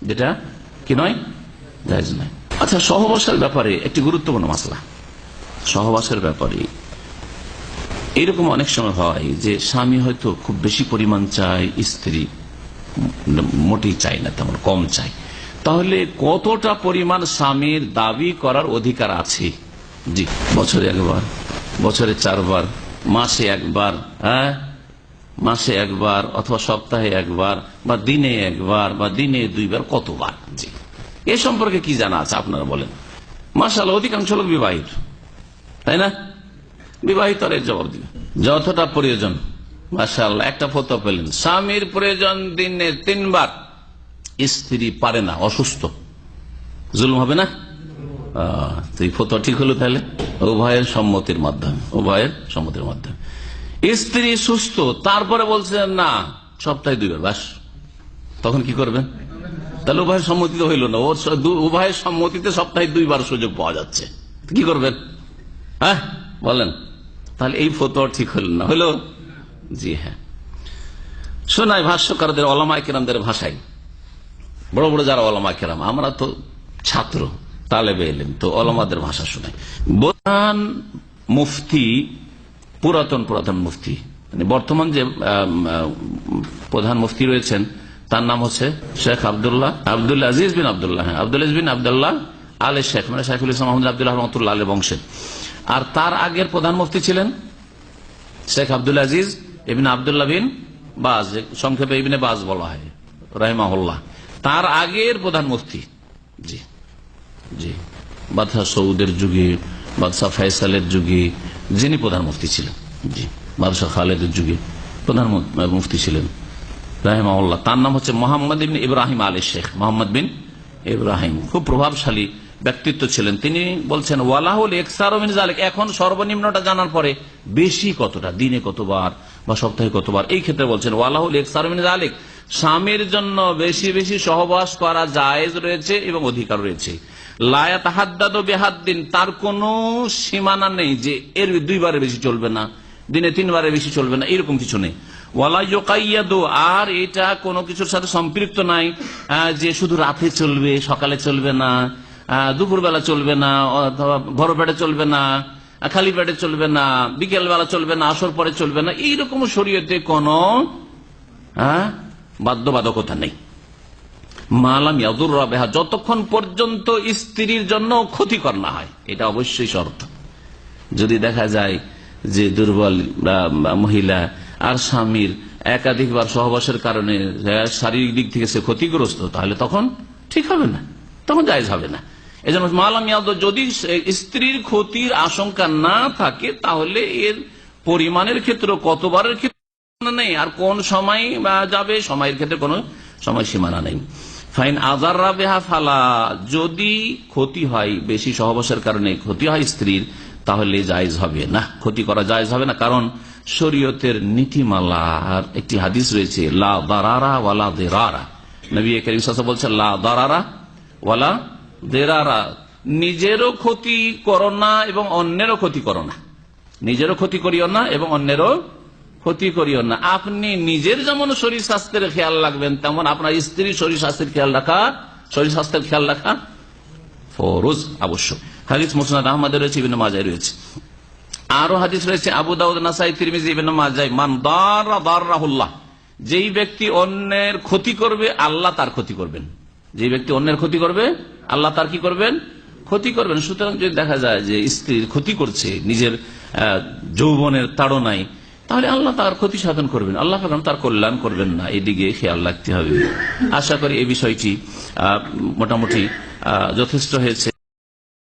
যেটা কি নয়, জায়েজ নয়। আচ্ছা, সহবাসের ব্যাপারে একটি গুরুত্বপূর্ণ মাসলা। সহবাসের ব্যাপারে এইরকম অনেক সময় হয় যে স্বামী হয়তো খুব বেশি পরিমাণ চায়, স্ত্রী মোটেই চাই না, তেমন কম চাই। তাহলে কতটা পরিমাণ স্বামীর দাবি করার অধিকার আছে? জি, বছরে একবার, বছরে 4 বার, মাসে একবার, হ্যাঁ মাসে একবার, অথবা সপ্তাহে একবার, বা দিনে একবার, বা দিনে 2 বার, কতবার? জি, এ সম্পর্কে কি জানা আছে আপনারা বলেন? মাশাআল্লাহ, অধিকাংশ লোক বিবাহিত, তাই না? বিবাহিত এর জবাব দিবে যতটা প্রয়োজন। মাশাআল্লাহ, একটা ফতোয়া পেলেন, স্বামীর প্রয়োজন দিনে 3 বার, স্ত্রী পারে না, অসুস্থ, জুলুম হবে না? তো এই ফতোয়া ঠিক হলো তাহলে উভয়ের সম্মতির মাধ্যমে, উভয়ের সম্মতির মাধ্যমে। স্ত্রী সুস্থ, তারপরে বলছেন না সপ্তাহে 2 বার, বাস, তখন কি করবেন? তাহলে উভয়ের সম্মতিতে হইল না, উভয়ের সম্মতিতে সপ্তাহে 2 বার সুযোগ পাওয়া যাচ্ছে, কি করবেন? হ্যাঁ বলেন, তাহলে এই ফতোয়া ঠিক হল না, হইল? জি হ্যাঁ, শোনায় ভাষ্যকারদের, ওলামায়ে কেরামদের ভাষায়, বড় বড় যারা ওলামায়ে কেরাম, আমরা তো ছাত্র, তালেবে ইলম, তো ওলামাদের ভাষা শোনায়। প্রধান মুফতি, পুরাতন মুফতি, মানে বর্তমান যে প্রধান মুফতি রয়েছেন তার নাম হচ্ছে শেখ আব্দুল আজিজ বিন আব্দুল্লাহ, আব্দুল আজিজ বিন আব্দুল্লাহ আলে শেখ, মানে শেখুল ইসলাম আহমদ আব্দুল্লাহ রহমতুল্লাহ আলের বংশের। আর তার আগের প্রধান মুফতি ছিলেন শেখ আব্দুল আজিজ ইবনে আব্দুল্লাহ বিন বাজ, সংক্ষেপে ইবনে বাজ বলা হয় রাহিমাহুল্লাহ, তার আগের প্রধান মুফতি। জি জি, বাদশাহ সৌদের যুগে, বাদশাহ ফয়সালের যুগে যিনি প্রধান মুফতি ছিলেন, জি, বাদশাহ খালেদের যুগে প্রধান মুফতি ছিলেন রাহিমাহুল্লাহ। তার নাম হচ্ছে মোহাম্মদ বিন ইব্রাহিম আলী শেখ, মোহাম্মদ বিন ইব্রাহিম, খুব প্রভাবশালী ব্যক্তিত্ব ছিলেন। তিনি বলছেন ওয়ালাহুল ইকসারু মিন যালিক, এখন সর্বনিম্নটা জানার পরে বেশি কতটা, দিনে কতবার বা সপ্তাহে কতবার, এই ক্ষেত্রে বলছেন ওয়ালাহুল ইকসারু মিন যালিক, স্বামীর জন্য বেশি বেশি সহবাস করা জায়েজ রয়েছে এবং অধিকার রয়েছে। লা ইয়াতাহাদ্দাদু বিহাদ্দিন, তার কোনো সীমানা নেই যে এর 2 বারের বেশি চলবে না, দিনে 3 বারের বেশি চলবে না, এরকম কিছু নেই। ওয়ালা ইউকাইয়াদু, আর এটা কোনো কিছুর সাথে সম্পৃক্ত নাই যে শুধু রাতে চলবে, সকালে চলবে না, দুপুরবেলা চলবে না, অথবা ভর পেটে চলবে না, খালি পেটে চলবে না, বিকেল বেলা চলবে না, আসর পরে চলবে না, এইরকম শরীয়তে কোনো বাধ্যবাধকতা নেই। মালাম ইয়াদুররা বিহা, যতক্ষণ পর্যন্ত স্ত্রীর জন্য ক্ষতিকর না হয়, এটা অবশ্যই শর্ত। যদি দেখা যায় যে দুর্বল মহিলা আর স্বামীর একাধিকবার সহবাসের কারণে শারীরিক দিক থেকে সে ক্ষতিগ্রস্ত, তাহলে তখন ঠিক হবে না, তখন জায়েজ হবে না। এই জন্য মালাম ইয়াদ, যদি স্ত্রীর ক্ষতির আশঙ্কা না থাকে, তাহলে এর পরিমাণের ক্ষেত্রে, কতবারের ক্ষেত্রে নেই, আর কোন সময় যাবে, সময়ের ক্ষেত্রে কোনো সময় সীমানা নেই। ফাইন আযাররা বিহা ফালা, যদি ক্ষতি হয়, বেশি সহবাসের কারণে ক্ষতি হয় স্ত্রীর, তাহলে জায়েজ হবে না, ক্ষতি করা জায়েজ হবে না। কারণ শরীয়তের নীতিমালার একটি হাদিস রয়েছে, লা দারারা ওয়ালা দিরারা, নবী কারীম সাল্লাল্লাহু আলাইহি ওয়াসাল্লাম বলছেন লা দারারা ওয়ালা দিরারা, নিজেরও ক্ষতি করো না এবং অন্যেরও ক্ষতি করো না, নিজেরও ক্ষতি করিও না এবং অন্যেরও ক্ষতি করিও না। আপনি নিজের যেমন শরীর স্বাস্থ্যের খেয়াল রাখবেন, তেমন আপনার স্ত্রীর শরীর স্বাস্থ্যের খেয়াল রাখা ফরজ, আবশ্যক। হাদিস মুসনাদ আহমদে রয়েছে, ইবনে মাজায় রয়েছে, আরো হাদিস রয়েছে আবু দাউদ, নাসাই, তিরমিজি, ইবনে মাজাহ। মান দারা দারাহুল্লাহ, যেই ব্যক্তি অন্যের ক্ষতি করবে, আল্লাহ তার ক্ষতি করবেন। যে ব্যক্তি অন্যের ক্ষতি করবে, আল্লাহ তার কি করবেন? ক্ষতি করবেন। সুতরাং যদি দেখা যায় যে স্ত্রীর ক্ষতি করছে নিজের যৌবনের তাড়নায়, তাহলে আল্লাহ তার ক্ষতি সাধন করবেন, আল্লাহ তার কল্যাণ করবেন না, এদিকে খেয়াল রাখতে হবে। আশা করি এই বিষয়টি মোটামুটি যথেষ্ট হয়েছে।